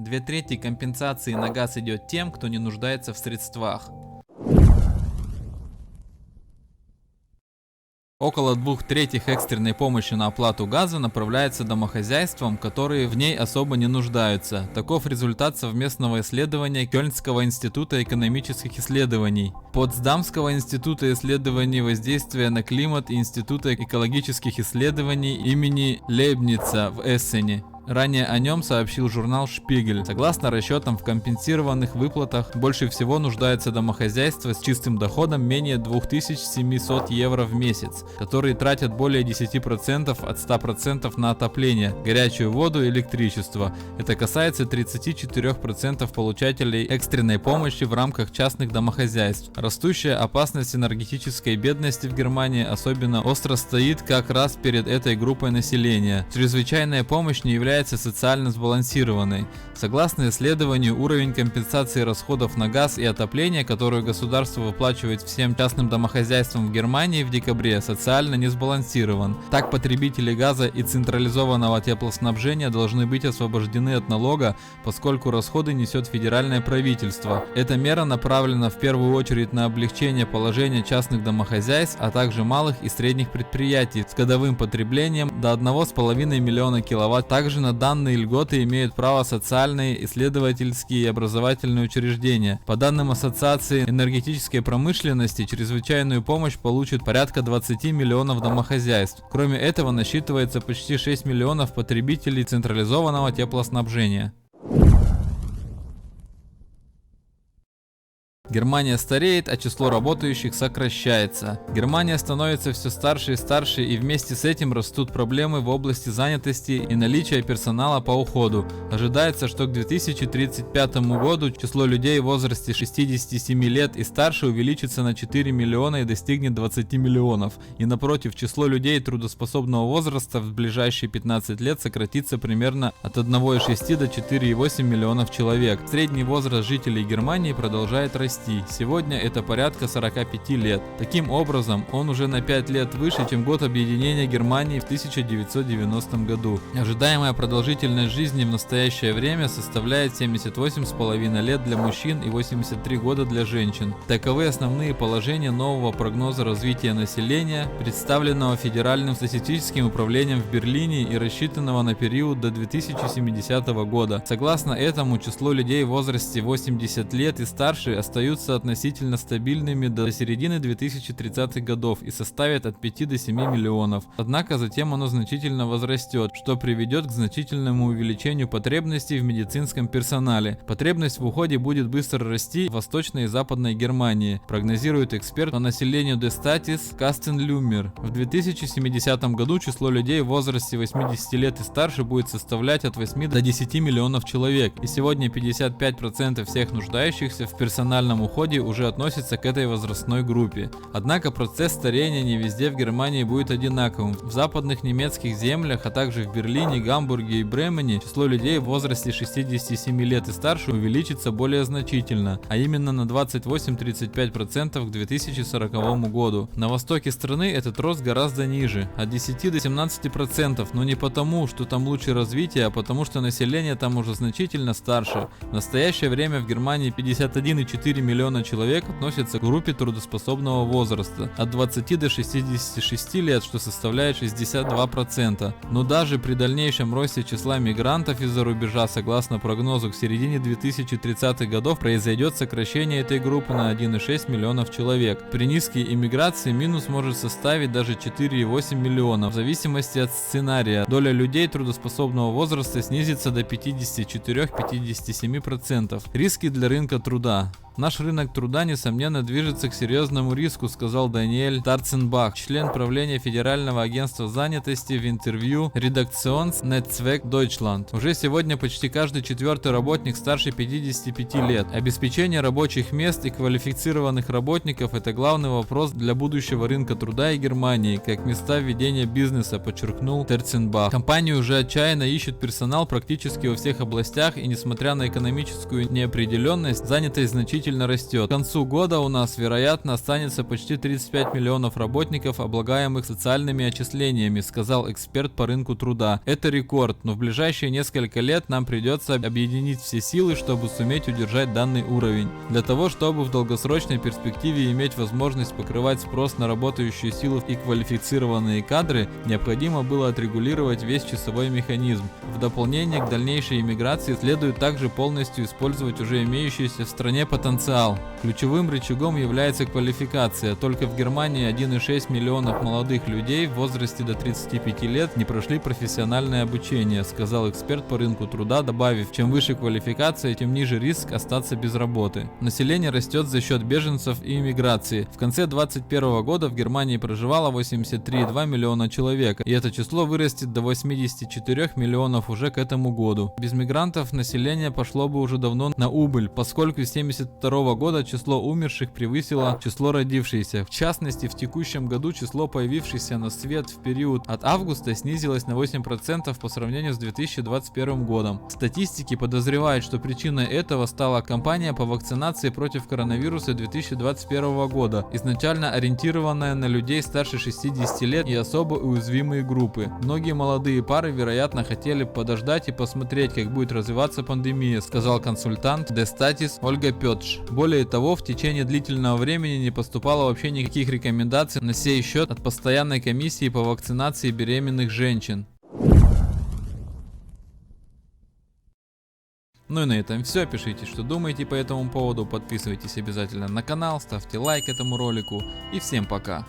2/3 компенсации на газ идет тем, кто не нуждается в средствах. Около 2/3 экстренной помощи на оплату газа направляется домохозяйствам, которые в ней особо не нуждаются. Таков результат совместного исследования Кёльнского института экономических исследований, Потсдамского института исследований воздействия на климат и Института экологических исследований имени Лейбница в Эссене. Ранее о нем сообщил журнал Шпигель. Согласно расчетам, в компенсированных выплатах больше всего нуждается домохозяйство с чистым доходом менее 2700 евро в месяц, которые тратят более 10% от 100% на отопление, горячую воду и электричество. Это касается 34% получателей экстренной помощи в рамках частных домохозяйств. Растущая опасность энергетической бедности в Германии особенно остро стоит как раз перед этой группой населения. Чрезвычайная помощь не является социально сбалансированной. Согласно исследованию, уровень компенсации расходов на газ и отопление, которую государство выплачивает всем частным домохозяйствам в Германии в декабре, социально не сбалансирован. Так, потребители газа и централизованного теплоснабжения должны быть освобождены от налога, поскольку расходы несет федеральное правительство. Эта мера направлена в первую очередь на облегчение положения частных домохозяйств, а также малых и средних предприятий с годовым потреблением до 1,5 миллиона киловатт. Также на данные льготы имеют право социальные, исследовательские и образовательные учреждения. По данным Ассоциации энергетической промышленности, чрезвычайную помощь получат порядка 20 миллионов домохозяйств. Кроме этого, насчитывается почти 6 миллионов потребителей централизованного теплоснабжения. Германия стареет, а число работающих сокращается. Германия становится все старше и старше, и вместе с этим растут проблемы в области занятости и наличия персонала по уходу. Ожидается, что к 2035 году число людей в возрасте 67 лет и старше увеличится на 4 миллиона и достигнет 20 миллионов. И напротив, число людей трудоспособного возраста в ближайшие 15 лет сократится примерно от 1,6 до 4,8 миллионов человек. Средний возраст жителей Германии продолжает расти. Сегодня это порядка 45 лет. Таким образом, он уже на 5 лет выше, чем год объединения Германии в 1990 году. Ожидаемая продолжительность жизни в настоящее время составляет 78,5 лет для мужчин и 83 года для женщин. Таковы основные положения нового прогноза развития населения, представленного Федеральным статистическим управлением в Берлине и рассчитанного на период до 2070 года. Согласно этому, число людей в возрасте 80 лет и старше остаются относительно стабильными до середины 2030-х годов и составят от 5 до 7 миллионов. Однако затем оно значительно возрастет, что приведет к значительному увеличению потребностей в медицинском персонале. Потребность в уходе будет быстро расти в Восточной и Западной Германии, прогнозирует эксперт по населению Destatis Carsten Lümmer. В 2070 году число людей в возрасте 80 лет и старше будет составлять от 8 до 10 миллионов человек, и сегодня 55% всех нуждающихся в персональном уходе уже относятся к этой возрастной группе. Однако процесс старения не везде в Германии будет одинаковым. В западных немецких землях, а также в Берлине, Гамбурге и Бремене число людей в возрасте 67 лет и старше увеличится более значительно, а именно на 28-35% к 2040 году. На востоке страны этот рост гораздо ниже, от 10 до 17%, но не потому, что там лучше развитие, а потому что население там уже значительно старше. В настоящее время в Германии 51,4 миллиона человек относятся к группе трудоспособного возраста, от 20 до 66 лет, что составляет 62%. Но даже при дальнейшем росте числа мигрантов из-за рубежа, согласно прогнозу, к середине 2030-х годов произойдет сокращение этой группы на 1,6 миллионов человек. При низкой иммиграции минус может составить даже 4,8 миллионов. В зависимости от сценария, доля людей трудоспособного возраста снизится до 54-57%. Риски для рынка труда. Наш рынок труда, несомненно, движется к серьезному риску, сказал Даниэль Тарценбах, член правления Федерального агентства занятости в интервью Redaktionsnetzwerk Deutschland. Уже сегодня почти каждый четвертый работник старше 55 лет. Обеспечение рабочих мест и квалифицированных работников – это главный вопрос для будущего рынка труда и Германии, как места ведения бизнеса, подчеркнул Тарценбах. Компании уже отчаянно ищут персонал практически во всех областях, и несмотря на экономическую неопределенность, занятость значительно значительно растет. К концу года у нас, вероятно, останется почти 35 миллионов работников, облагаемых социальными отчислениями, сказал эксперт по рынку труда. Это рекорд, но в ближайшие несколько лет нам придется объединить все силы, чтобы суметь удержать данный уровень. Для того, чтобы в долгосрочной перспективе иметь возможность покрывать спрос на работающую силу и квалифицированные кадры, необходимо было отрегулировать весь часовой механизм. В дополнение к дальнейшей иммиграции следует также полностью использовать уже имеющийся в стране потенциал. Ключевым рычагом является квалификация. Только в Германии 1,6 миллионов молодых людей в возрасте до 35 лет не прошли профессиональное обучение, сказал эксперт по рынку труда, добавив, чем выше квалификация, тем ниже риск остаться без работы. Население растет за счет беженцев и иммиграции. В конце 2021 года в Германии проживало 83,2 миллиона человек, и это число вырастет до 84 миллионов уже к этому году. Без мигрантов население пошло бы уже давно на убыль, поскольку с 1972 года число умерших превысило число родившихся. В частности, в текущем году число появившихся на свет в период от августа снизилось на 8% по сравнению с 2021 годом. Статистики подозревают, что причиной этого стала кампания по вакцинации против коронавируса 2021 года, изначально ориентированная на людей старше 60 лет и особо уязвимые группы. Многие молодые пары, вероятно, хотели подождать и посмотреть, как будет развиваться пандемия, сказал консультант The Status Ольга Петш. Более того, в течение длительного времени не поступало вообще никаких рекомендаций на сей счет от постоянной комиссии по вакцинации беременных женщин. Ну и на этом все. Пишите, что думаете по этому поводу, подписывайтесь обязательно на канал, ставьте лайк этому ролику и всем пока.